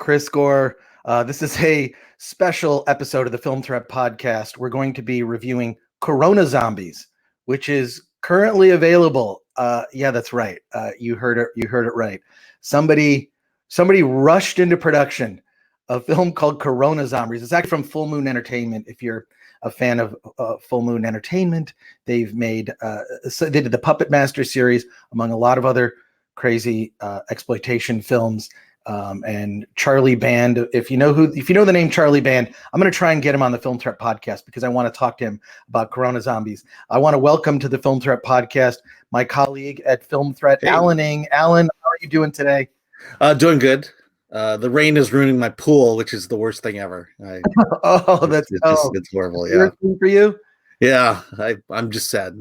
Chris Gore. This is a special episode of the Film Threat Podcast. We're going to be reviewing Corona Zombies, which is currently available. Yeah, that's right. You heard it. You heard it right. Somebody rushed into production a film called Corona Zombies. It's actually from Full Moon Entertainment. If you're a fan of Full Moon Entertainment, they've made so they did the Puppet Master series, among a lot of other crazy exploitation films. And Charlie Band, if you know the name Charlie Band, I'm going to try and get him on the Film Threat Podcast because I want to talk to him about Corona Zombies. I want to welcome to the Film Threat Podcast my colleague at Film Threat, hey. Alan Ng. Alan, how are you doing today? Doing good. The rain is ruining my pool, which is the worst thing ever. It's horrible. Yeah, for you. Yeah, I'm just sad.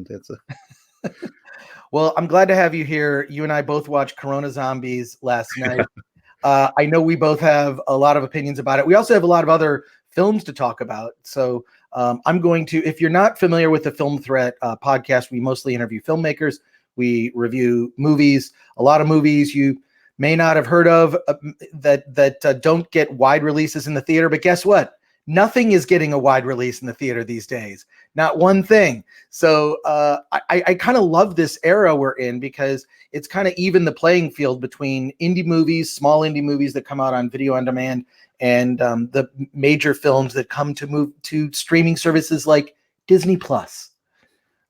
Well, I'm glad to have you here. You and I both watched Corona Zombies last night. I know we both have a lot of opinions about it. We also have a lot of other films to talk about. So I'm going to, if you're not familiar with the Film Threat podcast, we mostly interview filmmakers. We review movies, a lot of movies you may not have heard of that don't get wide releases in the theater. But guess what? Nothing is getting a wide release in the theater these days. Not one thing. So I kind of love this era we're in because it's kind of even the playing field between indie movies, small indie movies that come out on video on demand, and the major films that come to move to streaming services like Disney Plus.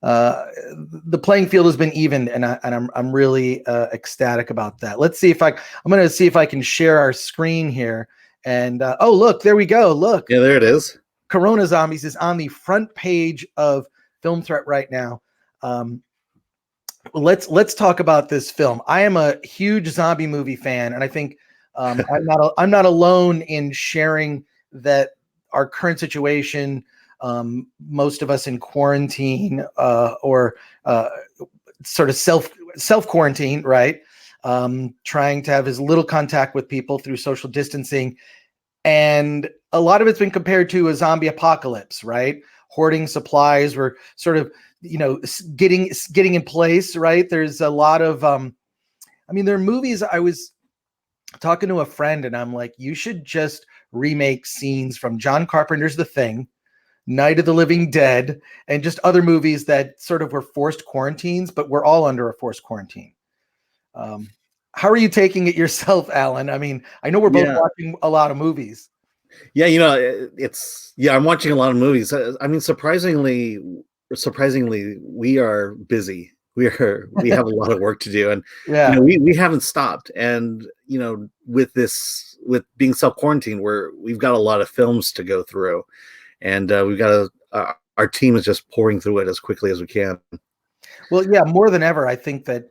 The playing field has been evened, and I'm really ecstatic about that. Let's see if I'm going to see if I can share our screen here. And oh, look, there we go. Look. Yeah, there it is. Corona Zombies is on the front page of Film Threat right now. Let's talk about this film. I am a huge zombie movie fan, and I think I'm not alone in sharing that our current situation, most of us in quarantine or sort of self quarantine, right? Trying to have as little contact with people through social distancing. And a lot of it's been compared to a zombie apocalypse, right? Hoarding supplies, we're sort of, getting in place, right? There's a lot of, there are movies. I was talking to a friend and I'm like, you should just remake scenes from John Carpenter's The Thing, Night of the Living Dead, and just other movies that sort of were forced quarantines, but we're all under a forced quarantine. How are you taking it yourself, Alan? I mean, I know we're both watching a lot of movies. Yeah, I'm watching a lot of movies. I mean, surprisingly, we are busy. We have a lot of work to do, and we haven't stopped. And with being self-quarantined, we've got a lot of films to go through, and we've got our team is just pouring through it as quickly as we can. Well, yeah, more than ever, I think that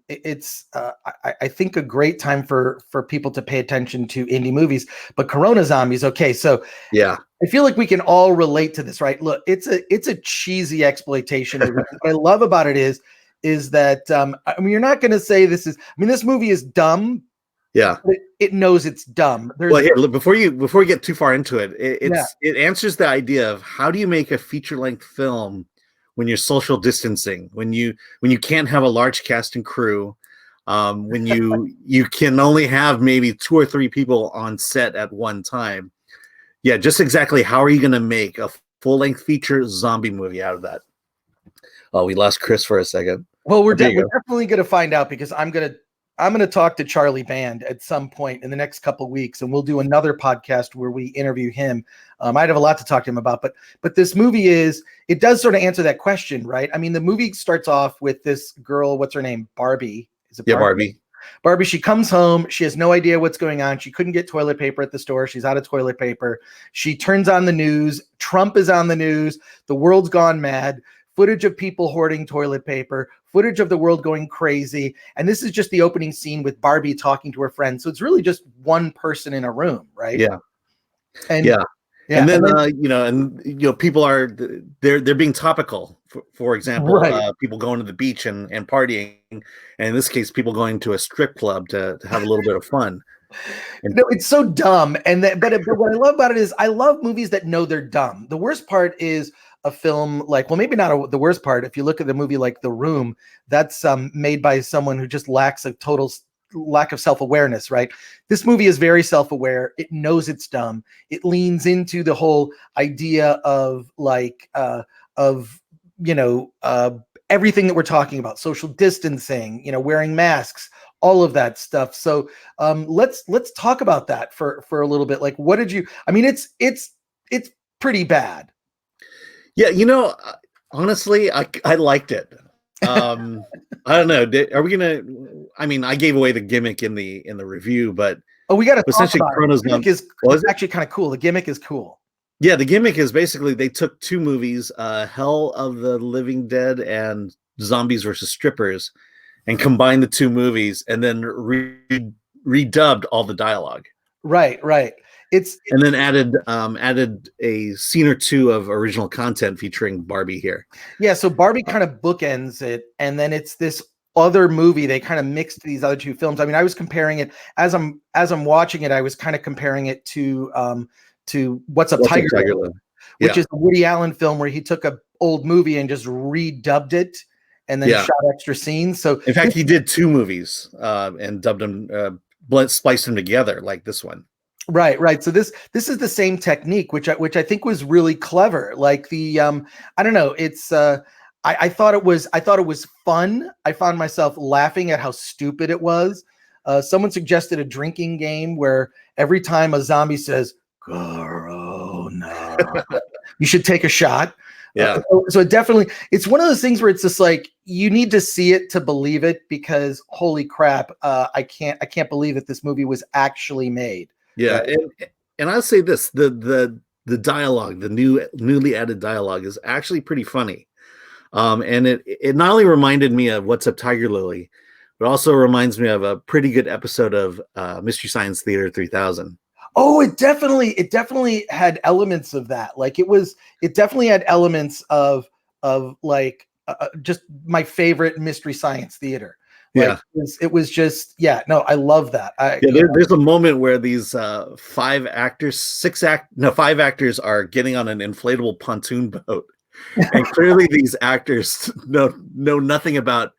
it's I think a great time for people to pay attention to indie movies. But Corona Zombies, okay, so yeah, I feel like we can all relate to this, right? Look, it's a cheesy exploitation movie. What I love about it is that you're not going to say this is. This movie is dumb. Yeah, but it knows it's dumb. Before you get too far into it, it answers the idea of how do you make a feature-length film when you're social distancing, when you can't have a large cast and crew, when you can only have maybe 2 or 3 people on set at one time. Yeah, just exactly how are you going to make a full-length feature zombie movie out of that? Oh, we lost Chris for a second. Well, we're definitely going to find out because I'm going to talk to Charlie Band at some point in the next couple of weeks, and we'll do another podcast where we interview him. I'd have a lot to talk to him about, but this movie it does sort of answer that question, right? I mean, the movie starts off with this girl, what's her name? Barbie. Is it Barbie? Yeah, Barbie. Barbie, she comes home. She has no idea what's going on. She couldn't get toilet paper at the store. She's out of toilet paper. She turns on the news. Trump is on the news. The world's gone mad. Footage of people hoarding toilet paper, footage of the world going crazy. And this is just the opening scene with Barbie talking to her friend. So it's really just one person in a room, right? Yeah. And and then people are they're being topical. For example, people going to the beach and partying, and in this case, people going to a strip club to have a little bit of fun. No, it's so dumb. But what I love about it is I love movies that know they're dumb. The worst part is a film like, well, maybe not the worst part. If you look at the movie like The Room, that's made by someone who just lacks a total lack of self-awareness, right? This movie is very self-aware. It knows it's dumb. It leans into the whole idea of like everything that we're talking about, social distancing, wearing masks, all of that stuff. So let's talk about that for a little bit. Like, what did you? I mean, it's pretty bad. Yeah, honestly, I liked it. I don't know. Are we gonna? I mean, I gave away the gimmick in the review, but we got to essentially the gimmick is actually kind of cool. The gimmick is cool. Yeah, the gimmick is basically they took two movies, Hell of the Living Dead and Zombies versus Strippers, and combined the two movies, and then redubbed all the dialogue. Right. And then added a scene or two of original content featuring Barbie here. Yeah, so Barbie kind of bookends it, and then it's this other movie. They kind of mixed these other two films. I mean, I was comparing it as I'm watching it. I was kind of comparing it to What's Up Tiger, which is a Woody Allen film where he took an old movie and just redubbed it and then shot extra scenes. So in fact, he did two movies and dubbed them, spliced them together like this one. Right. So this is the same technique, which I think was really clever. Like the I don't know, it's I thought it was fun. I found myself laughing at how stupid it was. Someone suggested a drinking game where every time a zombie says Corona, you should take a shot. Yeah. So it's one of those things where it's just like you need to see it to believe it, because holy crap, I can't believe that this movie was actually made. Yeah, right? and I'll say this: the dialogue, the newly added dialogue, is actually pretty funny, and it not only reminded me of What's Up Tiger Lily, but also reminds me of a pretty good episode of Mystery Science Theater 3000. Oh, it definitely had elements of that. Like it definitely had elements of like just my favorite Mystery Science Theater. Like, it was just, no, I love that. There's a moment where these 5 actors are getting on an inflatable pontoon boat, and clearly these actors know nothing about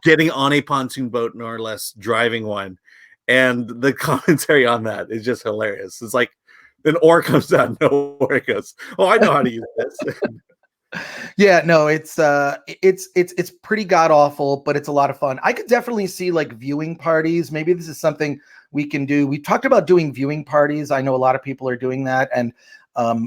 getting on a pontoon boat, nor less driving one. And the commentary on that is just hilarious. It's like an oar comes out, no oar goes, "Oh, I know how to use this." Yeah, no, it's pretty god awful, but it's a lot of fun. I could definitely see like viewing parties. Maybe this is something we can do. We talked about doing viewing parties. I know a lot of people are doing that, and I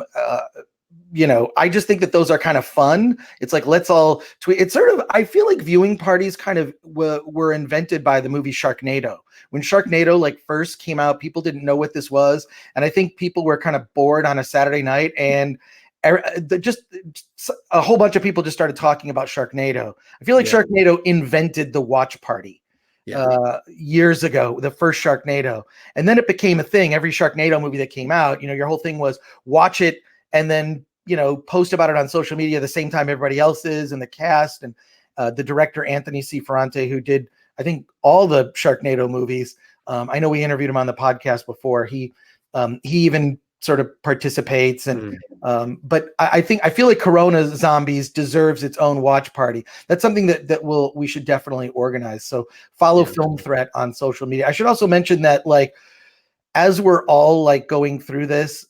just think that those are kind of fun. It's like, let's all tweet. It's sort of, I feel like viewing parties kind of were invented by the movie Sharknado. When Sharknado like first came out, people didn't know what this was, and I think people were kind of bored on a Saturday night, and just a whole bunch of people just started talking about Sharknado. I feel like Sharknado invented the watch party years ago, the first Sharknado, and then it became a thing. Every Sharknado movie that came out, your whole thing was watch it and then post about it on social media the same time everybody else is, and the cast and the director Anthony C. Ferrante, who did I think all the Sharknado movies. I know we interviewed him on the podcast before. He even sort of participates, and but I feel like Corona Zombies deserves its own watch party. That's something that we should definitely organize. So follow Film Threat on social media. I should also mention that, like, as we're all like going through this,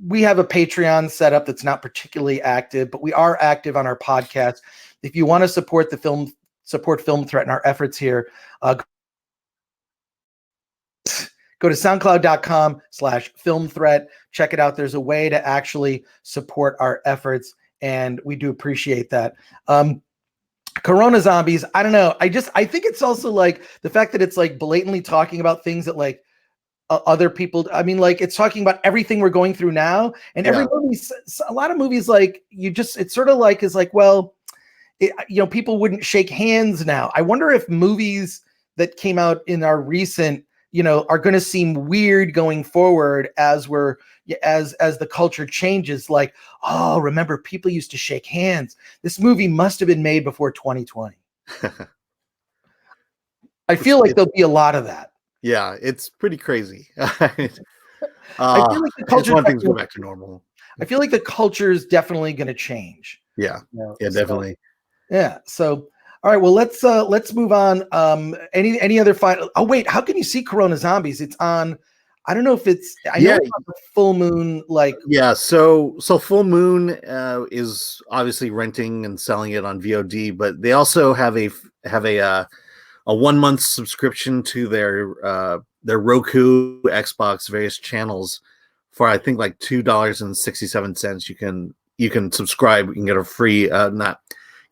we have a Patreon set up that's not particularly active, but we are active on our podcast. If you want to support Film Threat and our efforts here, go to soundcloud.com/film threat. Check it out. There's a way to actually support our efforts, and we do appreciate that. Corona Zombies, I don't know. I think it's also like the fact that it's like blatantly talking about things that like other people, I mean, like it's talking about everything we're going through now. And every movie, a lot of movies, like it's sort of like, is like, well, people wouldn't shake hands now. I wonder if movies that came out in our recent, are going to seem weird going forward as the culture changes. Like, oh, remember people used to shake hands. This movie must have been made before 2020. I feel like there'll be a lot of that. Yeah, it's pretty crazy. I feel like the culture want things to go back to normal. I feel like the culture is definitely going to change. Yeah, definitely. Yeah. So All right, well let's move on. Any other final? Oh wait, how can you see Corona Zombies? It's on. I don't know if it's. I know it's on the Full Moon. Like so Full Moon is obviously renting and selling it on VOD, but they also have a 1 month subscription to their Roku, Xbox, various channels for I think like $2.67. You can subscribe. You can get a free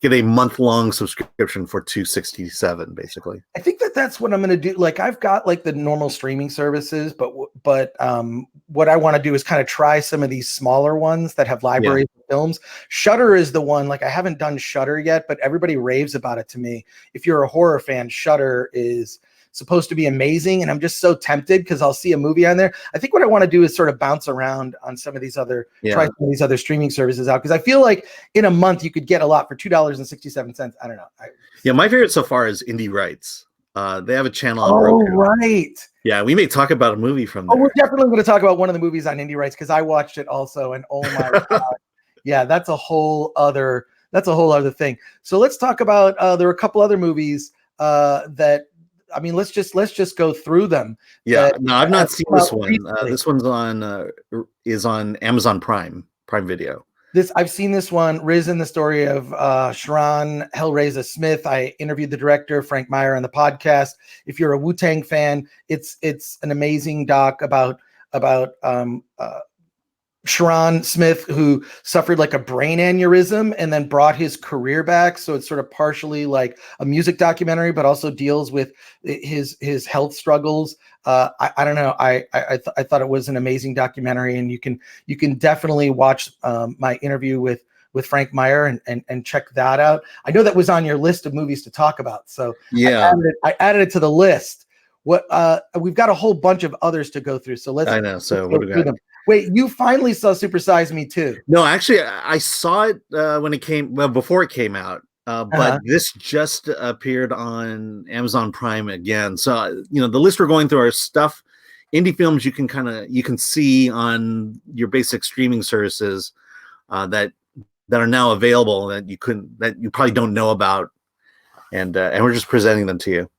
get a month-long subscription for $2.67 basically. I think that's what I'm going to do. Like I've got like the normal streaming services, but what I want to do is kind of try some of these smaller ones that have libraries of films. Shudder is the one. Like I haven't done Shudder yet, but everybody raves about it to me. If you're a horror fan, Shudder is supposed to be amazing, and I'm just so tempted because I'll see a movie on there. I think what I want to do is sort of bounce around on some of these other try some of these other streaming services out, because I feel like in a month you could get a lot for $2.67. I don't know. My favorite so far is Indie Rights. They have a channel on Roku. Right. Yeah, we may talk about a movie from there. Oh, we're definitely going to talk about one of the movies on Indie Rights because I watched it also, and oh my god, yeah, that's a whole other thing. So let's talk about there are a couple other movies that. I mean, let's just go through them. Yeah, no, I've not seen this one. This one's is on Amazon Prime Video. I've seen this one. Risen, the story of Sharon Hellraiser Smith. I interviewed the director Frank Meyer on the podcast. If you're a Wu-Tang fan, it's an amazing doc about Sharon Smith, who suffered like a brain aneurysm and then brought his career back. So it's sort of partially like a music documentary, but also deals with his health struggles. I don't know. I thought it was an amazing documentary, and you can definitely watch my interview with Frank Meyer and check that out. I know that was on your list of movies to talk about. So yeah, I added it to the list. We've got a whole bunch of others to go through. So I know. So what do we got? Wait, you finally saw Supersize Me too? No, actually, I saw it when it came. Well, before it came out, but this just appeared on Amazon Prime again. So the list we're going through are stuff, indie films you can see on your basic streaming services that are now available that you probably don't know about, and we're just presenting them to you.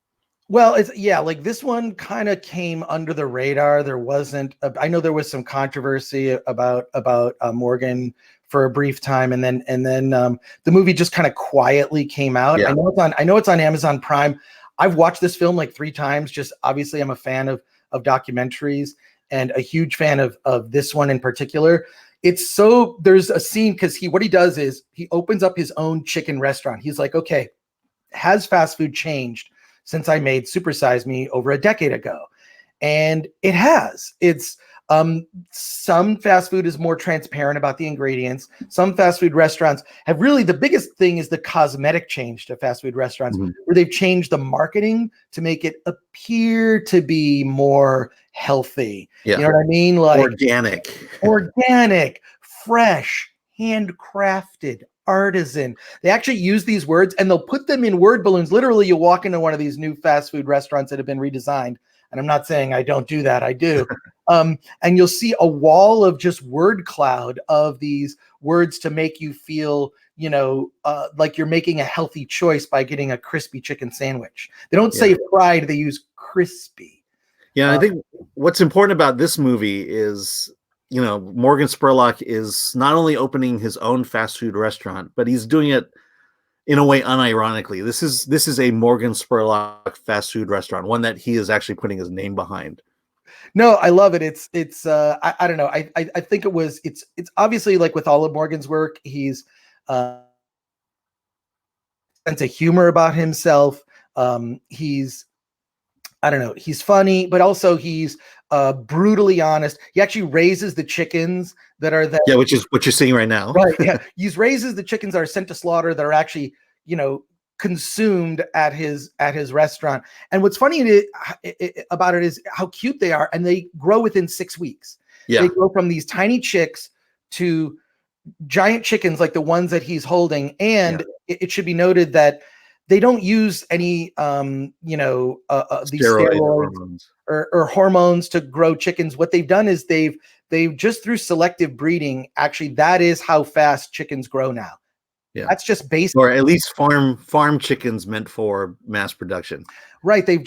Well, like this one kind of came under the radar. There wasn't. I know there was some controversy about Morgan for a brief time, and then the movie just kind of quietly came out. Yeah. I know it's on Amazon Prime. I've watched this film like 3 times. Just obviously, I'm a fan of documentaries and a huge fan of this one in particular. There's a scene because what he does is he opens up his own chicken restaurant. He's like, okay, has fast food changed since I made Supersize Me over a decade ago? And it has. It's some fast food is more transparent about the ingredients. Some fast food restaurants have really, the biggest thing is the cosmetic change to fast food restaurants, where they've changed the marketing to make it appear to be more healthy. Yeah. You know what I mean? Like organic, fresh, handcrafted, artisan. They actually use these words and they'll put them in word balloons. Literally, you'll walk into one of these new fast food restaurants that have been redesigned. And I'm not saying I don't do that. I do. And you'll see a wall of just word cloud of these words to make you feel, like you're making a healthy choice by getting a crispy chicken sandwich. They don't say fried, they use crispy. Yeah, I think what's important about this movie is, Morgan Spurlock is not only opening his own fast food restaurant, but he's doing it in a way unironically. This is a Morgan Spurlock fast food restaurant, one that he is actually putting his name behind. No, I love it. It's I don't know. I think it's obviously, like with all of Morgan's work, he's sense of humor about himself. He's funny, but also he's brutally honest. He actually raises the chickens that are there. Yeah, which is what you're seeing right now. Right. Yeah. He raises the chickens that are sent to slaughter that are actually, consumed at his restaurant. And what's funny about it is how cute they are, and they grow within 6 weeks. Yeah. They grow from these tiny chicks to giant chickens like the ones that he's holding. And it should be noted that they don't use any, these steroids or hormones to grow chickens. What they've done is they've just through selective breeding, actually, that is how fast chickens grow now. Yeah. That's just basic. Or at least farm chickens meant for mass production. Right. They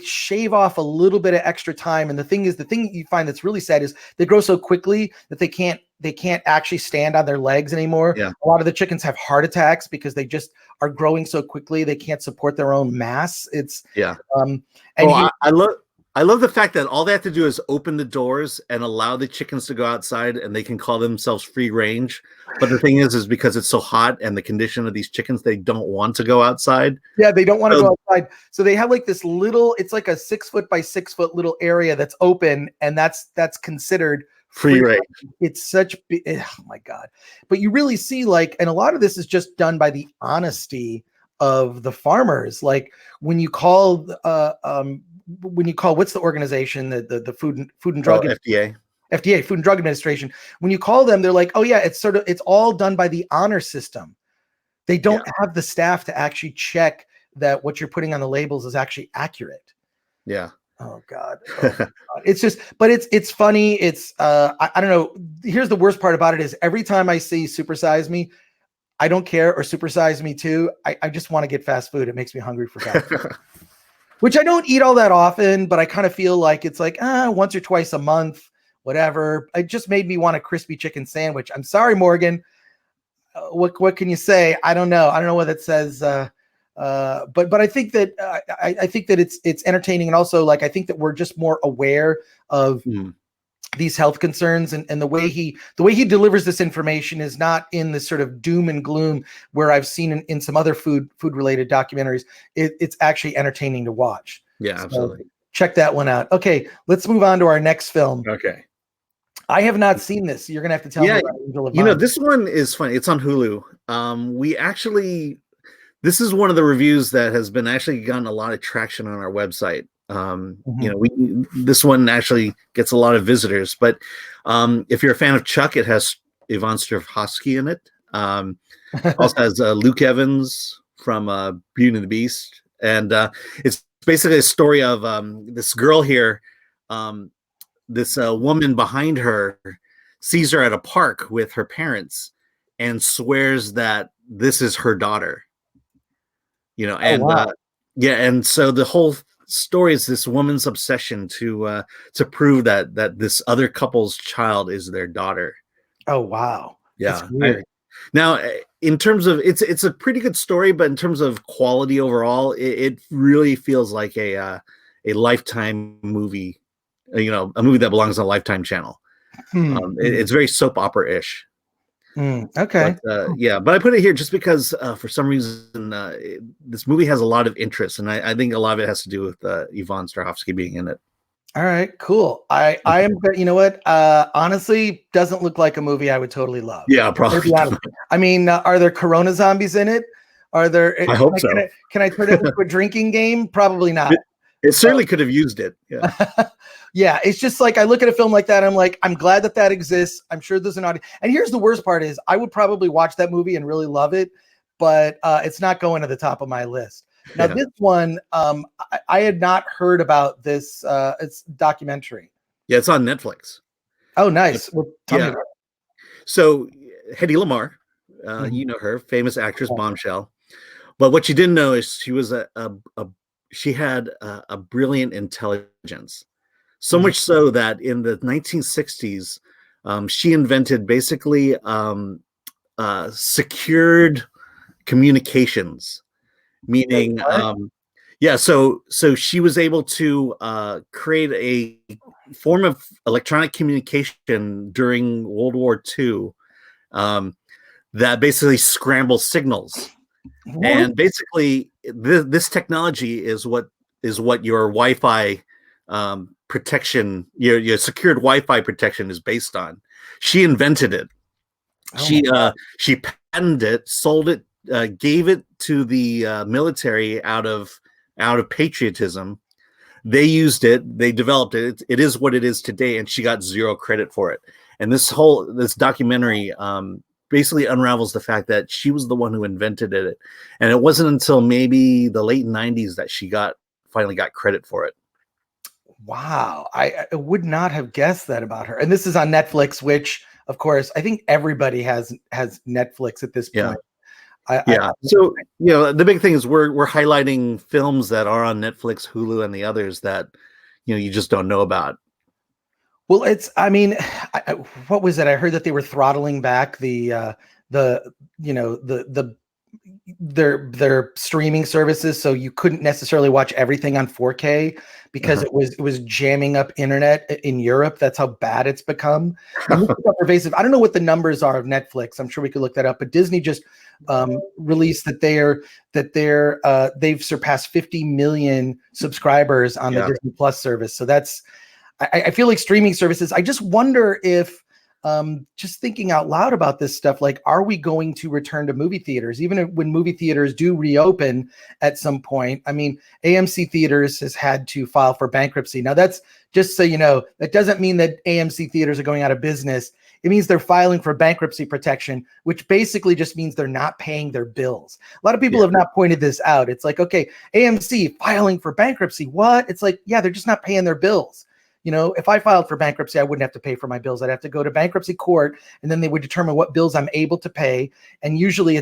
shave off a little bit of extra time. And the thing you find that's really sad is they grow so quickly that they can't actually stand on their legs anymore. Yeah. A lot of the chickens have heart attacks because they just are growing so quickly they can't support their own mass. It's I love the fact that all they have to do is open the doors and allow the chickens to go outside, and they can call themselves free range. But the thing is because it's so hot and the condition of these chickens, they don't want to go outside. Yeah, they don't want to go outside. So they have like this little, it's like a 6 foot by 6 foot little area that's open, and that's considered free range. It's such, oh my God. But you really see and a lot of this is just done by the honesty of the farmers. Like when you call, what's the organization, the Food and Drug FDA, Food and Drug Administration. When you call them, they're like, oh yeah, it's all done by the honor system. They don't have the staff to actually check that what you're putting on the labels is actually accurate. Yeah. Oh God. It's just, but it's funny. It's I don't know. Here's the worst part about it is every time I see Supersize Me, I don't care, or Supersize Me too. I just want to get fast food. It makes me hungry for fast food. Which I don't eat all that often, but I kind of feel like it's like once or twice a month, whatever. It just made me want a crispy chicken sandwich. I'm sorry, Morgan. What can you say? I don't know. I don't know what it says. But I think that I think that it's entertaining, and also I think that we're just more aware of these health concerns, and the way he delivers this information is not in this sort of doom and gloom where I've seen in some other food related documentaries. It's actually entertaining to watch. Yeah, absolutely. Check that one out. Okay, let's move on to our next film. Okay. I have not seen this. You're gonna have to tell me about Angel of Mine. This one is funny. It's on Hulu. This is one of the reviews that has been actually gotten a lot of traction on our website. This one actually gets a lot of visitors, but if you're a fan of Chuck, it has Yvonne Strahovski in it. Also has Luke Evans from Beauty and the Beast, and it's basically a story of this girl here. This woman behind her sees her at a park with her parents and swears that this is her daughter. And so the whole story is this woman's obsession to prove that this other couple's child is their daughter. Oh wow. Yeah. Now, in terms of it's a pretty good story, but in terms of quality overall, it really feels like a Lifetime movie. A movie that belongs on a Lifetime channel. It's very soap opera-ish. Okay. But I put it here just because for some reason this movie has a lot of interest, and I think a lot of it has to do with Yvonne Strahovski being in it. All right, cool. I am, you know what? Honestly, doesn't look like a movie I would totally love. Yeah, probably. I mean, are there Corona zombies in it? Are there? I hope so. Can I turn it into a drinking game? Probably not. It certainly could have used it. Yeah. Yeah, it's just like I look at a film like that, I'm like, I'm glad that exists. I'm sure there's an audience. And here's the worst part is I would probably watch that movie and really love it, but it's not going to the top of my list. Now, this one, I had not heard about this. It's documentary. Yeah, it's on Netflix. Oh, nice. Well, tell me about it. So Hedy Lamarr, you know her, famous actress, Bombshell. But what you didn't know is she was she had a brilliant intelligence. So much so that in the 1960s, she invented basically secured communications, meaning, so she was able to create a form of electronic communication during World War II that basically scrambles signals. What? And basically, this technology is what your Wi-Fi protection, your secured Wi-Fi protection is based on. She invented it. She patented it, sold it, gave it to the military out of patriotism. They used it, they developed it. It is what it is today, and she got zero credit for it. And this documentary basically unravels the fact that she was the one who invented it, and it wasn't until maybe the late 90s that she finally got credit for it. Wow, I would not have guessed that about her. And this is on Netflix, which, of course. I think everybody has Netflix at this point. So the big thing is we're highlighting films that are on Netflix, Hulu, and the others that you just don't know about. Well, what was it? I heard that they were throttling back their streaming services, so you couldn't necessarily watch everything on 4K because it was jamming up internet in Europe. That's how bad it's become. And this is how pervasive. I don't know what the numbers are of Netflix. I'm sure we could look that up. But Disney just released that they've surpassed 50 million subscribers on the Disney Plus service. So that's I feel like streaming services. I just wonder if. Just thinking out loud about this stuff, like, are we going to return to movie theaters, even when movie theaters do reopen at some point? I mean, AMC Theaters has had to file for bankruptcy. Now, that's just so you know, that doesn't mean that AMC Theaters are going out of business. It means they're filing for bankruptcy protection, which basically just means they're not paying their bills. A lot of people have not pointed this out. It's like, okay, AMC filing for bankruptcy. What? It's like, yeah, they're just not paying their bills. If I filed for bankruptcy, I wouldn't have to pay for my bills. I'd have to go to bankruptcy court, and then they would determine what bills I'm able to pay. And usually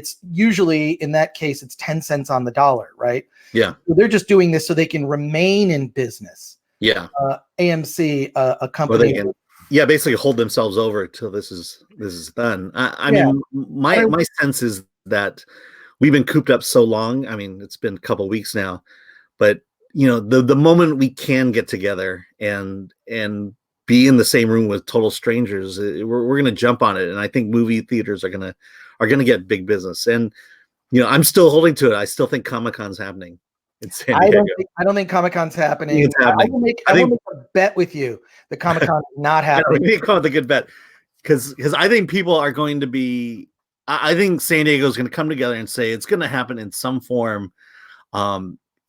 in that case, it's 10 cents on the dollar, right? Yeah. So they're just doing this so they can remain in business. Yeah. AMC, a company. Well, basically hold themselves over till this is done. I mean, my sense is that we've been cooped up so long. I mean, it's been a couple of weeks now, but the moment we can get together and be in the same room with total strangers, we're going to jump on it. And I think movie theaters are going to get big business. And I'm still holding to it. I still think ComicCon's happening in San Diego. I don't think ComicCon's happening. It's happening. I will make a bet with you that ComicCon is not happening. We need to call it a good bet because I think people are going to be. I think San Diego is going to come together and say it's going to happen in some form.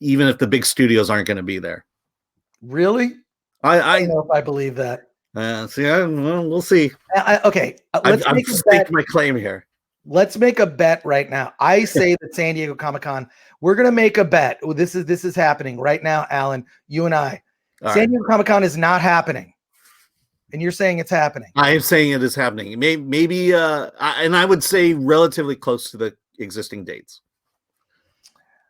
Even if the big studios aren't going to be there. Really? I don't know if I believe that. We'll see. Okay. I've staked my claim here. Let's make a bet right now. I say that San Diego Comic-Con, we're going to make a bet. This is happening right now, Alan, you and I. San Diego Comic-Con is not happening. And you're saying it's happening. I am saying it is happening. Maybe and I would say relatively close to the existing dates.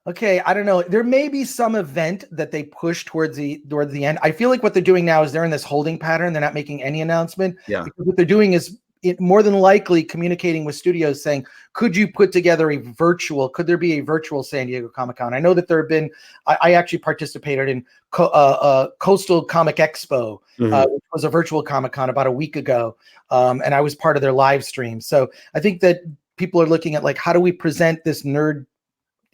Okay, I don't know. There may be some event that they push towards the end. I feel like what they're doing now is they're in this holding pattern. They're not making any announcement. Yeah. Because what they're doing is more than likely communicating with studios saying, could you put together could there be a virtual San Diego Comic-Con? I know that there have been, I actually participated in Coastal Comic Expo, which was a virtual Comic-Con about a week ago. And I was part of their live stream. So I think that people are looking at, like, how do we present this nerd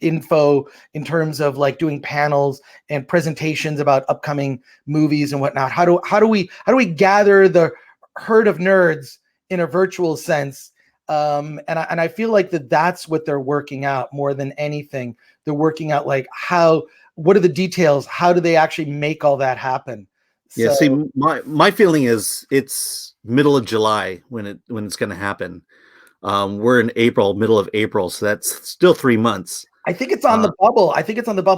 info in terms of, like, doing panels and presentations about upcoming movies and whatnot? How do we gather the herd of nerds in a virtual sense? And I feel like that's what they're working out more than anything. They're working out, like, what are the details? How do they actually make all that happen? Yeah. See, my feeling is it's middle of July when it's going to happen. We're in April, middle of April, so that's still 3 months. I think it's on the bubble.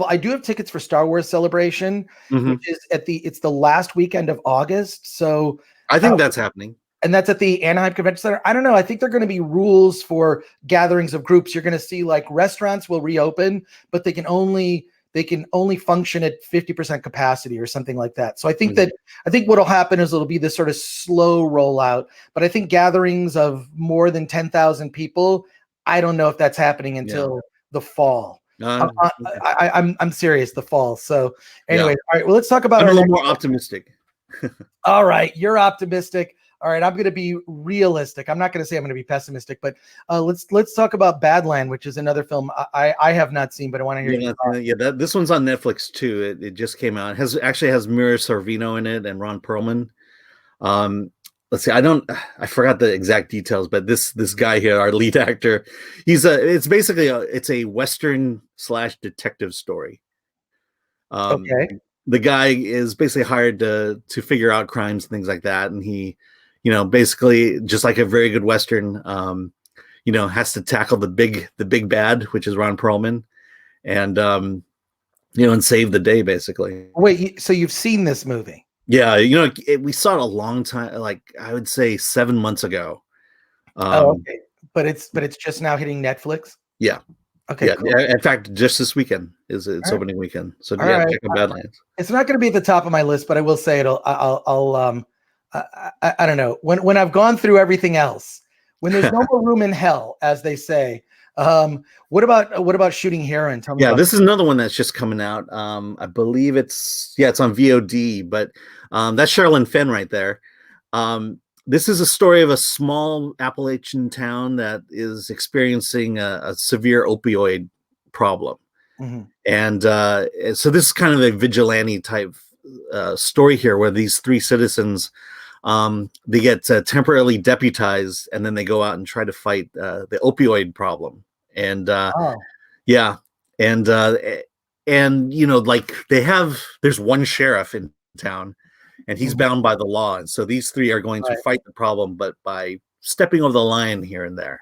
I do have tickets for Star Wars Celebration, which is it's the last weekend of August. So I think that's happening. And that's at the Anaheim Convention Center. I don't know. I think there are going to be rules for gatherings of groups. You're going to see, like, restaurants will reopen, but they can only function at 50% capacity or something like that. So I think what will happen is it'll be this sort of slow rollout. But I think gatherings of more than 10,000 people, I don't know if that's happening until the fall. I'm serious, the fall. So anyway, all right. Well, let's talk about. I'm a little more optimistic. All right, you're optimistic. All right, I'm going to be realistic. I'm not going to say I'm going to be pessimistic, but let's talk about Badland, which is another film I have not seen, but I want to hear you talk. This one's on Netflix too. It just came out. It actually has Mira Sorvino in it and Ron Perlman. Let's see. I forgot the exact details, but this guy here, our lead actor, it's basically it's a Western / detective story. Okay. The guy is basically hired to figure out crimes and things like that, and he, basically, just like a very good Western, has to tackle the big bad, which is Ron Perlman, and and save the day, basically. Wait, so you've seen this movie? Yeah, we saw it a long time, like I would say 7 months ago. Okay. But it's just now hitting Netflix. Yeah. Okay. Yeah. Cool. In fact, just this weekend is its All right. opening weekend. So All yeah, right. check out Badlands. It's not going to be at the top of my list, but I will say I don't know, when I've gone through everything else, when there's no more room in hell, as they say. What about Shooting Heron? Tell me about this is another one that's just coming out. I believe it's on VOD, but that's Sherilyn Fenn right there. This is a story of a small Appalachian town that is experiencing a severe opioid problem. Mm-hmm. And so this is kind of a vigilante type story here, where these three citizens, they get temporarily deputized, and then they go out and try to fight the opioid problem. And and like there's one sheriff in town, and he's bound by the law, and so these three are going to fight the problem, but by stepping over the line here and there.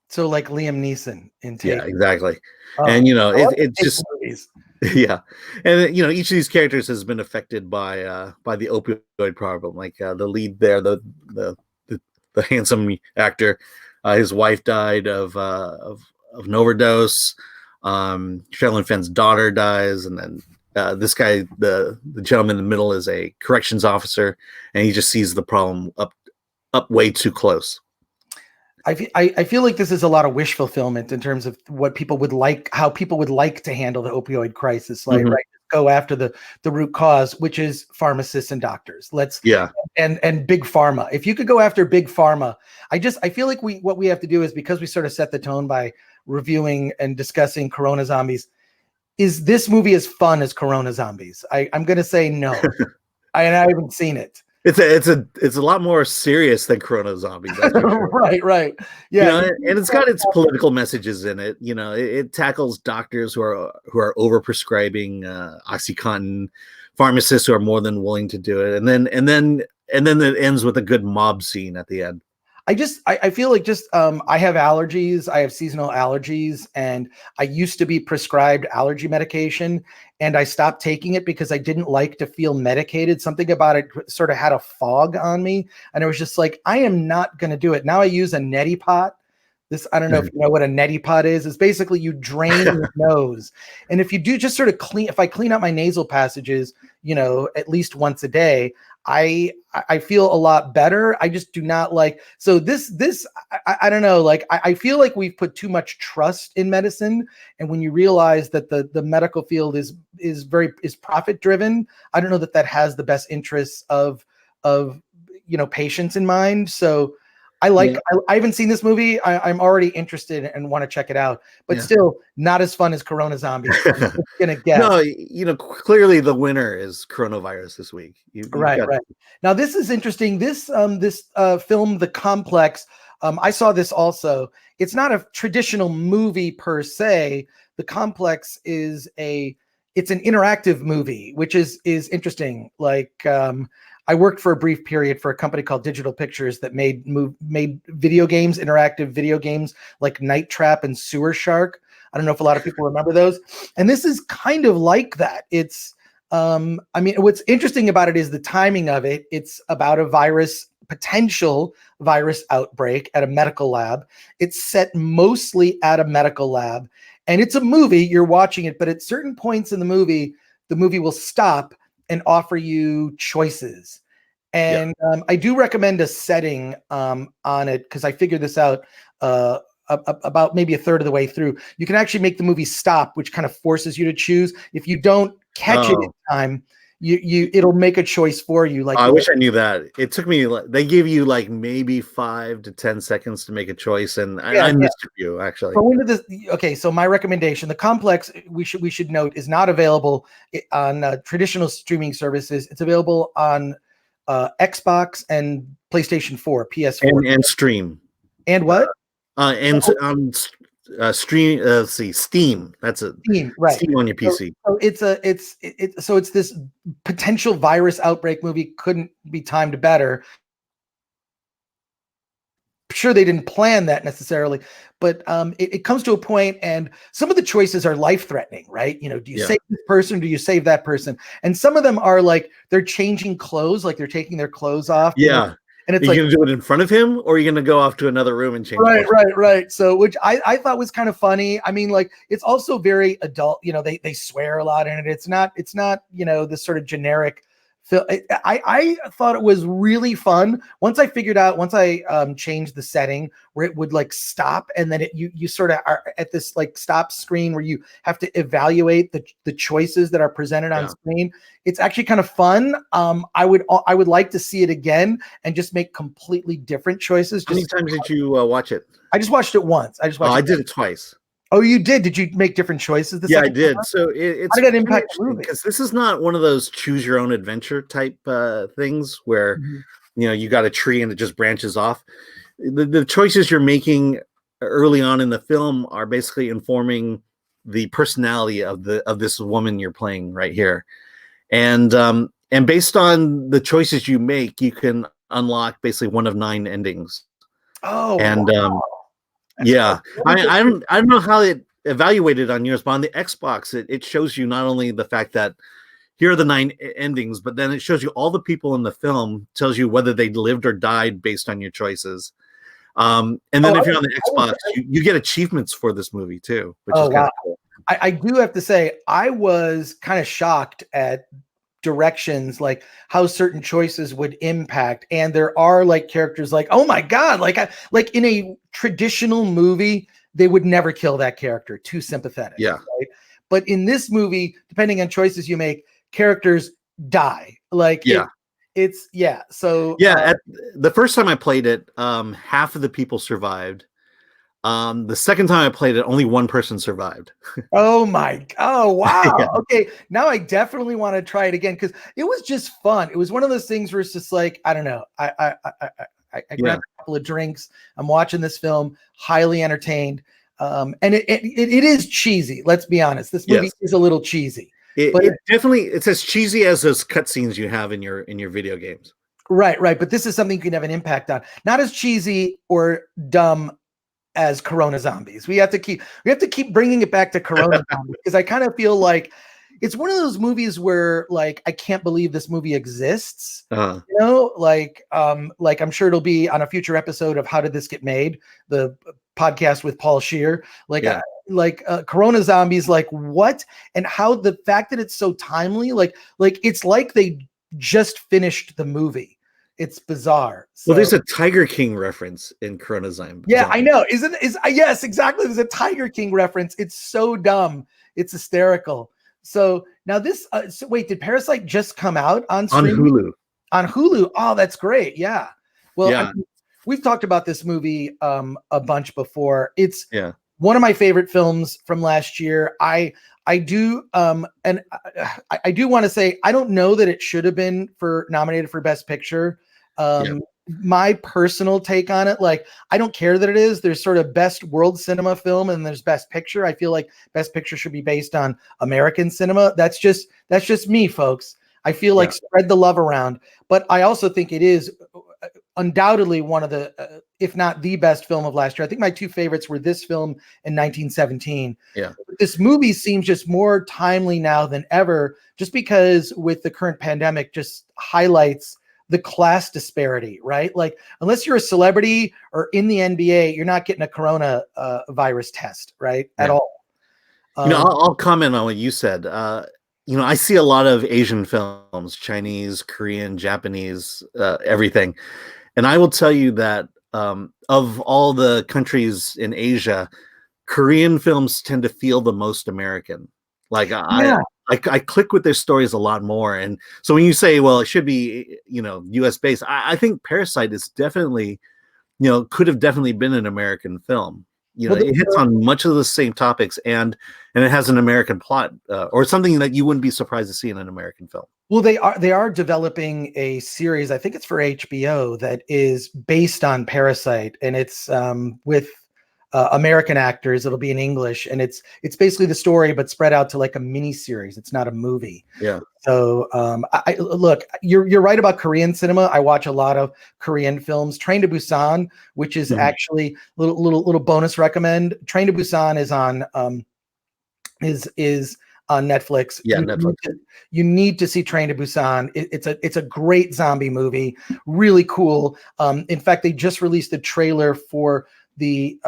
So like Liam Neeson in Taken. Yeah, exactly. And it's just movies. Yeah, and each of these characters has been affected by the opioid problem. Like the lead there, the handsome actor, his wife died of an overdose. Sherilyn Fenn's daughter dies, and then this guy, the gentleman in the middle, is a corrections officer, and he just sees the problem up way too close. I feel like this is a lot of wish fulfillment in terms of what people would like, how people would like to handle the opioid crisis. Like, right, go after the root cause, which is pharmacists and doctors. And big pharma. If you could go after big pharma, I feel like what we have to do is, because we sort of set the tone by reviewing and discussing Corona Zombies, is this movie as fun as Corona Zombies? I'm going to say no. I haven't seen it. It's a lot more serious than Corona Zombies. That's for sure. Right. Yeah, and it's got its political messages in it. It tackles doctors who are overprescribing OxyContin, pharmacists who are more than willing to do it, and then it ends with a good mob scene at the end. I feel like I have allergies. I have seasonal allergies, and I used to be prescribed allergy medication, and I stopped taking it because I didn't like to feel medicated. Something about it sort of had a fog on me, and I was just like, I am not going to do it. Now I use a neti pot. I don't know if you know what a neti pot is. It's basically you drain your nose, and if you do just sort of if I clean out my nasal passages, at least once a day, I feel a lot better. I just do not like, so I don't know, like I feel like we've put too much trust in medicine, and when you realize that the medical field is profit driven, I don't know that has the best interests of patients in mind. So I haven't seen this movie. I'm already interested and want to check it out, but still not as fun as Corona Zombies. I'm just gonna guess. No, clearly the winner is coronavirus this week. Right. Now this is interesting. This film, The Complex. I saw this also. It's not a traditional movie per se. The Complex is it's an interactive movie, which is interesting. Like, I worked for a brief period for a company called Digital Pictures that made video games, interactive video games like Night Trap and Sewer Shark. I don't know if a lot of people remember those. And this is kind of like that. It's, what's interesting about it is the timing of it. It's about a potential virus outbreak at a medical lab. It's set mostly at a medical lab, and it's a movie. You're watching it, but at certain points in the movie will stop and offer you choices. And I do recommend a setting on it, because I figured this out about maybe a third of the way through. You can actually make the movie stop, which kind of forces you to choose. If you don't catch it in time, it'll make a choice for you. Like, I wish I knew that. It took me, they give you like maybe 5 to 10 seconds to make a choice, and I missed a few actually. So my recommendation, The Complex, we should note, is not available on traditional streaming services. It's available on Xbox and PlayStation 4, PS4, and stream. And what? Stream. Let's see, Steam. That's it. Steam, right? Steam on your PC. So it's this potential virus outbreak movie. Couldn't be timed better. Sure, they didn't plan that necessarily, but it comes to a point, and some of the choices are life-threatening, right? Do you save this person, or do you save that person? And some of them are like, they're changing clothes, like they're taking their clothes off. Yeah. And it's Are you going to do it in front of him, or are you going to go off to another room and change? Right. So, which I thought was kind of funny. I mean, like, it's also very adult. You know, they swear a lot in it. It's not this sort of generic. I thought it was really fun. Once I changed the setting where it would like stop, and then you sort of are at this like stop screen where you have to evaluate the choices that are presented on screen. It's actually kind of fun. I would like to see it again and just make completely different choices. How many times did you watch it? I just watched it once. I did it twice. Oh, you did? Did you make different choices? I did. So it's how did that impact the movie? Because this is not one of those choose your own adventure type things where you got a tree and it just branches off. The choices you're making early on in the film are basically informing the personality of this woman you're playing right here, and based on the choices you make, you can unlock basically one of 9 endings. Oh, and wow. I don't know how it evaluated on yours, but on the Xbox, it shows you not only the fact that here are the 9 endings, but then it shows you all the people in the film, tells you whether they lived or died based on your choices. And then if you're on the Xbox, you get achievements for this movie too. Which is wow. Cool. I do have to say, I was kind of shocked at directions, like how certain choices would impact. And there are like characters like, oh my God, like in a traditional movie, they would never kill that character. Too sympathetic. Yeah. Right? But in this movie, depending on choices you make, characters die. Like So the first time I played it, half of the people survived. The second time I played it, only one person survived. Oh wow. Yeah. Okay, now I definitely want to try it again because it was just fun. It was one of those things where it's just like, I don't know. I grabbed a couple of drinks. I'm watching this film, highly entertained. And it is cheesy. Let's be honest. This movie is a little cheesy. It's as cheesy as those cutscenes you have in your video games. Right. But this is something you can have an impact on. Not as cheesy or dumb as Corona Zombies. We have to keep bringing it back to Corona Zombies because I kind of feel like it's one of those movies where like I can't believe this movie exists. You know, like I'm sure it'll be on a future episode of How Did This Get Made, the podcast with Paul Scheer. Corona Zombies, like what and how the fact that it's so timely, like it's like they just finished the movie. It's bizarre. So, well, there's a Tiger King reference in Corona Zombies. Yeah, I know. Yes, exactly. There's a Tiger King reference. It's so dumb. It's hysterical. So now this. Wait, did Parasite just come out on Hulu? On Hulu. Oh, that's great. Yeah. Well, I mean, we've talked about this movie a bunch before. It's one of my favorite films from last year. I do and I do want to say I don't know that it should have been nominated for Best Picture. My personal take on it, like I don't care that it is. There's sort of best world cinema film and there's Best Picture. I feel like Best Picture should be based on American cinema. That's just me, folks. I feel like spread the love around. But I also think it is undoubtedly one of the, if not the best film of last year. I think my 2 favorites were this film and 1917. Yeah. This movie seems just more timely now than ever, just because with the current pandemic just highlights the class disparity, right? Like unless you're a celebrity or in the NBA, you're not getting a corona virus test, right? At all. I'll comment on what you said. I see a lot of Asian films, Chinese, Korean, Japanese, everything. And I will tell you that of all the countries in Asia, Korean films tend to feel the most American. Like I click with their stories a lot more. And so when you say, well, it should be, US based, I think Parasite is definitely, could have definitely been an American film. It hits on much of the same topics and it has an American plot or something that you wouldn't be surprised to see in an American film. Well, they are developing a series. I think it's for HBO that is based on Parasite, and it's with American actors. It'll be in English, and it's basically the story but spread out to like a mini series. It's not a movie. Yeah. So I look, you're right about Korean cinema. I watch a lot of Korean films. Train to Busan, which is actually little bonus recommend. Train to Busan is on is on Netflix. Yeah, Netflix. You need to see Train to Busan. It's a great zombie movie, really cool. In fact, they just released a trailer for the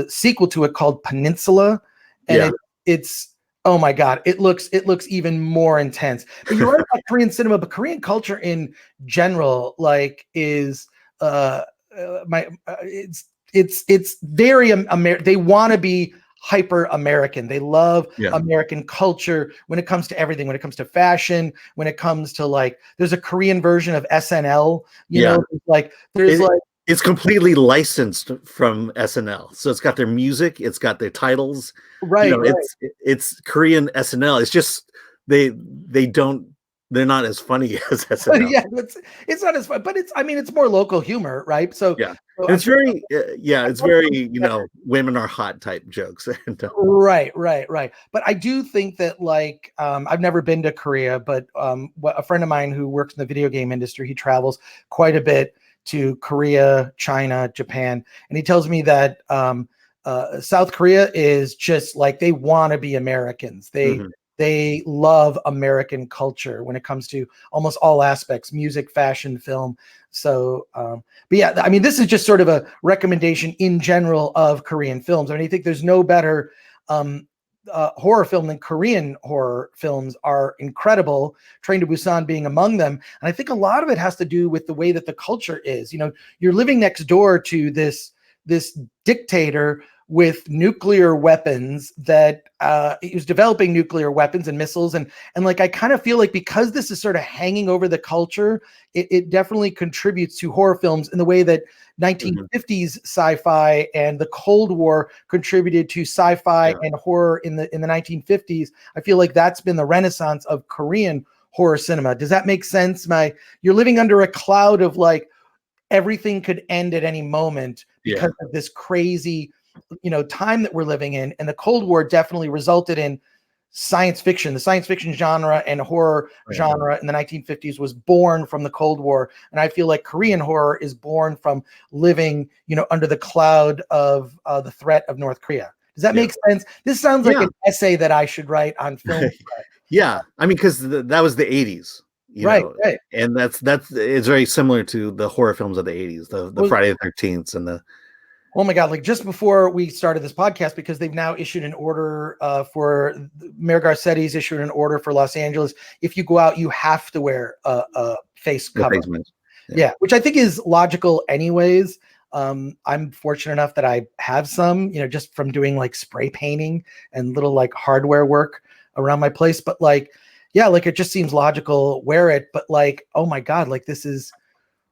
sequel to it called Peninsula, and it's oh my god, it looks even more intense. But you're right about Korean cinema, but Korean culture in general, like, is it's very they want to be hyper American. They love American culture when it comes to everything, when it comes to fashion, when it comes to, like, there's a Korean version of SNL, you know, like it's completely licensed from SNL. So it's got their music, it's got their titles. Right. You know, it's Korean SNL. It's just they're not as funny as SNL. Yeah, it's not as fun, but it's more local humor, right? So it's very it's very, you know, women are hot type jokes. Right. But I do think that, like, I've never been to Korea, but a friend of mine who works in the video game industry, he travels quite a bit to Korea, China, Japan, and he tells me that South Korea is just like, they want to be Americans. They love American culture when it comes to almost all aspects: music, fashion, film. So, but yeah, I mean, this is just sort of a recommendation in general of Korean films. I mean, I think there's no better horror film than Korean horror films are incredible, Train to Busan being among them. And I think a lot of it has to do with the way that the culture is. You know, you're living next door to this dictator with nuclear weapons that he was developing nuclear weapons and missiles. And like, I kind of feel like, because this is sort of hanging over the culture, it definitely contributes to horror films in the way that 1950s sci-fi and the Cold War contributed to sci-fi and horror in the 1950s. I feel like that's been the renaissance of Korean horror cinema. Does that make sense? You're living under a cloud of, like, everything could end at any moment because of this crazy, you know, time that we're living in. And the Cold War definitely resulted in science fiction. The science fiction genre and horror genre in the 1950s was born from the Cold War. And I feel like Korean horror is born from living, you know, under the cloud of the threat of North Korea. Does that make sense? This sounds like an essay that I should write on film. I mean, because that was the 80s. Right. And that's it's very similar to the horror films of the 80s, the Friday the 13th and the. Oh my God, like, just before we started this podcast, because they've now issued an order for Mayor Garcetti's issued an order for Los Angeles. If you go out, you have to wear a face cover. Which I think is logical anyways. I'm fortunate enough that I have some, you know, just from doing, like, spray painting and little, like, hardware work around my place. But, like, yeah, like, it just seems logical, wear it. But, like, oh my God, like, this is,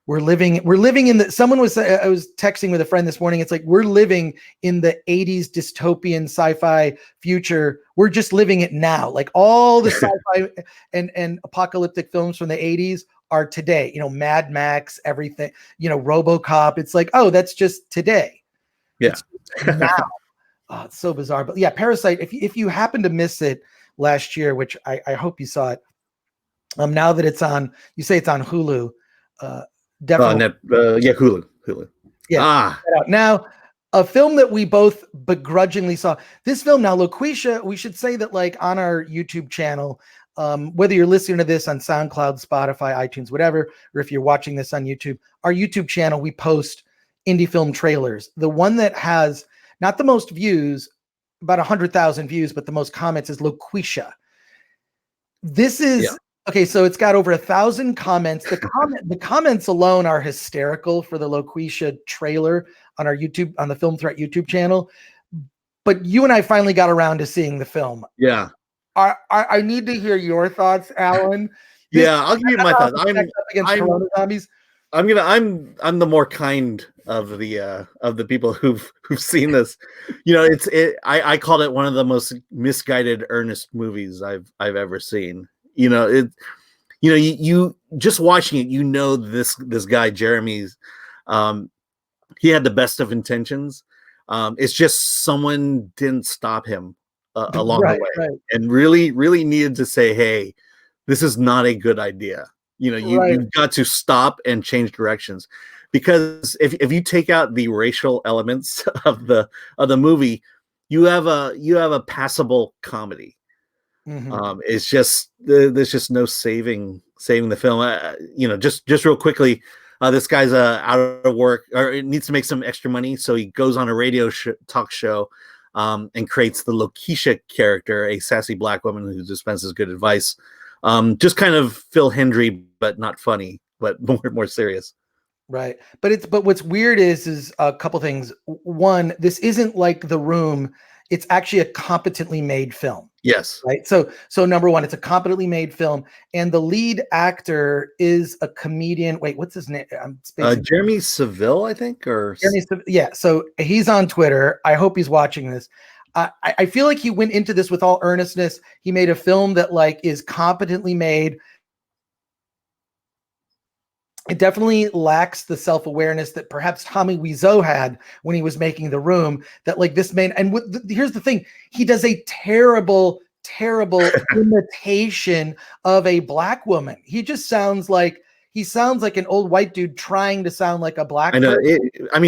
we're living in the, I was texting with a friend this morning. It's like, we're living in the 80s dystopian sci-fi future. We're just living it now. Like, all the sci-fi and apocalyptic films from the 80s are today, you know, Mad Max, everything, you know, RoboCop. It's like, oh, that's just today. It's now. It's so bizarre. But yeah, Parasite, if you happen to miss it last year, which I hope you saw it, now that it's on, you say it's on Hulu, definitely. Hulu. Now, a film that we both begrudgingly saw. This film, now, Loqueesha, we should say that, like, on our YouTube channel, whether you're listening to this on SoundCloud, Spotify, iTunes, whatever, or if you're watching this on YouTube, our YouTube channel, we post indie film trailers. The one that has not the most views, about 100,000 views, but the most comments is Loqueesha. This is okay. So it's got over 1,000 comments. The comments alone are hysterical for the Loqueesha trailer on our YouTube, on the Film Threat YouTube channel. But you and I finally got around to seeing the film. Yeah. I need to hear your thoughts, Alan. I'll give you my thoughts. I'm the more kind of the people who've seen this. You know, I called it one of the most misguided earnest movies I've ever seen. You know, you just watching it, you know, this guy Jeremy's, he had the best of intentions. It's just someone didn't stop him along the way, and really needed to say, hey, this is not a good idea. You know, you've got to stop and change directions, because if you take out the racial elements of the movie, you have a passable comedy. It's just there's just no saving the film. Just real quickly, this guy's out of work or needs to make some extra money, so he goes on a radio talk show and creates the Loqueesha character, a sassy black woman who dispenses good advice. Just kind of Phil Hendry, but not funny, but more serious. Right. But what's weird is a couple things. One, this isn't like The Room. It's actually a competently made film. Yes. Right. So number one, it's a competently made film. And the lead actor is a comedian. Wait, what's his name? Jeremy Seville, I think, yeah. So he's on Twitter. I hope he's watching this. I feel like he went into this with all earnestness. He made a film that like is competently made. It definitely lacks the self-awareness that perhaps Tommy Wiseau had when he was making The Room, that like this man, and here's the thing, he does a terrible imitation of a black woman. He just sounds like an old white dude trying to sound like a black I know.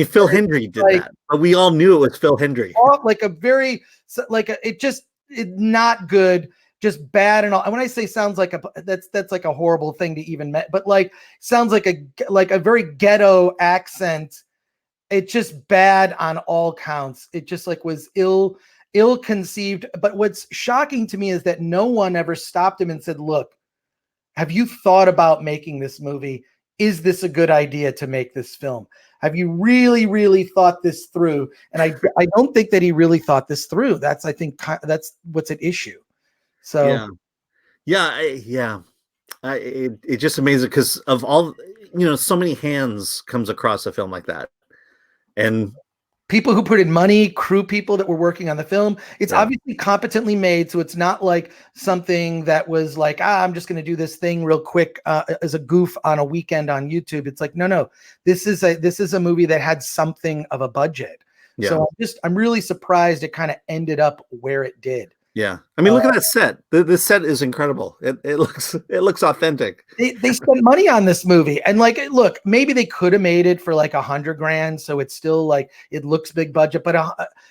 Phil Hendry did that, but we all knew it was Phil Hendry. It's not good. Just bad and all. And when I say sounds like that's like a horrible thing to even but like sounds like a very ghetto accent. It's just bad on all counts. It just like was ill conceived. But what's shocking to me is that no one ever stopped him and said, "Look, have you thought about making this movie? Is this a good idea to make this film? Have you really, really thought this through?" And I don't think that he really thought this through. That's what's at issue. So it just amazing because of all so many hands comes across a film like that, and people who put in money, crew people that were working on the film. It's obviously competently made, so it's not like something that was like, I'm just going to do this thing real quick as a goof on a weekend on YouTube. It's like, no, this is a movie that had something of a budget. Yeah. So I'm really surprised it kind of ended up where it did. Yeah, I mean, look at that set. This set is incredible. It looks authentic. They spent money on this movie, and like, look, maybe they could have made it for like $100,000, so it's still like it looks big budget. But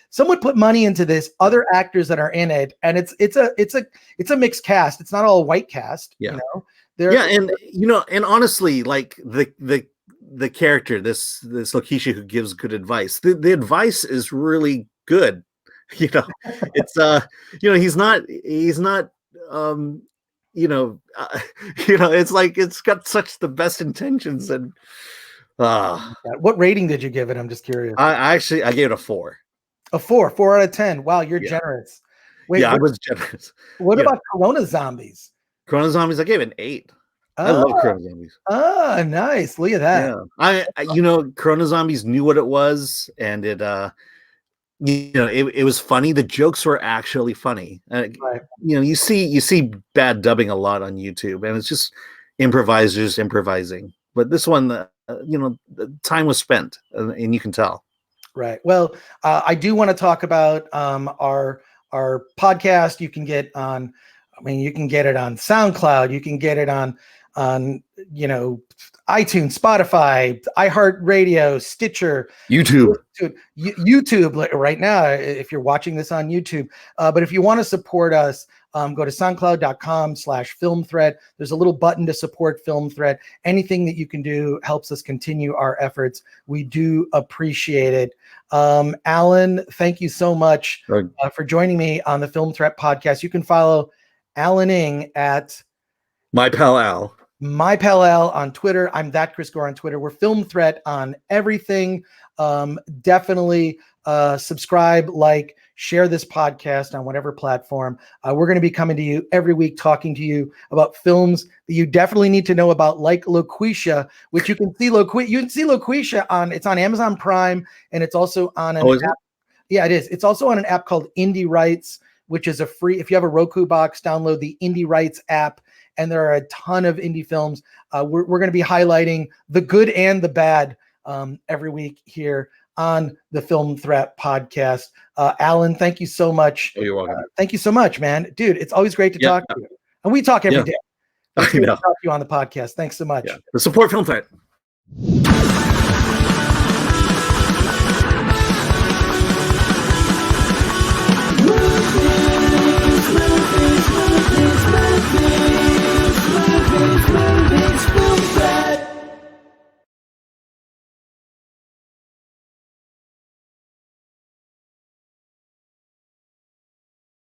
someone put money into this. Other actors that are in it, and it's a mixed cast. It's not all white cast. Yeah, and honestly, like the character, this Laquisha who gives good advice. The advice is really good. It's he's not it's like it's got such the best intentions. And what rating did you give it? I'm just curious. I gave it a 4. A 4 out of 10. Wow, you're generous. Wait, I was generous. What about Corona Zombies? Corona Zombies, I gave it an 8. I love Corona Zombies. Nice. Look at that. Yeah. Corona Zombies knew what it was, and it it was funny. The jokes were actually funny. Right. You see bad dubbing a lot on YouTube, and it's just improvisers improvising. But this one, the time was spent, and you can tell. Right. Well, I do want to talk about our podcast. You can get it on SoundCloud. You can get it on iTunes, Spotify, iHeartRadio, Stitcher, YouTube right now, if you're watching this on YouTube. But if you want to support us, go to soundcloud.com/filmthread. There's a little button to support Film Thread. Anything that you can do helps us continue our efforts. We do appreciate it. Alan, thank you so much for joining me on the Film Threat podcast. You can follow Alan Ng at My Pal Al on Twitter. I'm that Chris Gore on Twitter. We're Film Threat on everything. Definitely subscribe, like, share this podcast on whatever platform. We're going to be coming to you every week, talking to you about films that you definitely need to know about, like Loqueesha, which you can see Loqueesha on. It's on Amazon Prime, and it's also on an app. Yeah, it is. It's also on an app called Indie Rights, which is a free. If you have a Roku box, download the Indie Rights app. And there are a ton of indie films. We're going to be highlighting the good and the bad every week here on the Film Threat podcast. Alan, thank you so much. Oh, you're welcome. Thank you so much, man. Dude, it's always great to talk to you. And we talk every day. It's great to talk to you on the podcast. Thanks so much. The support Film Threat.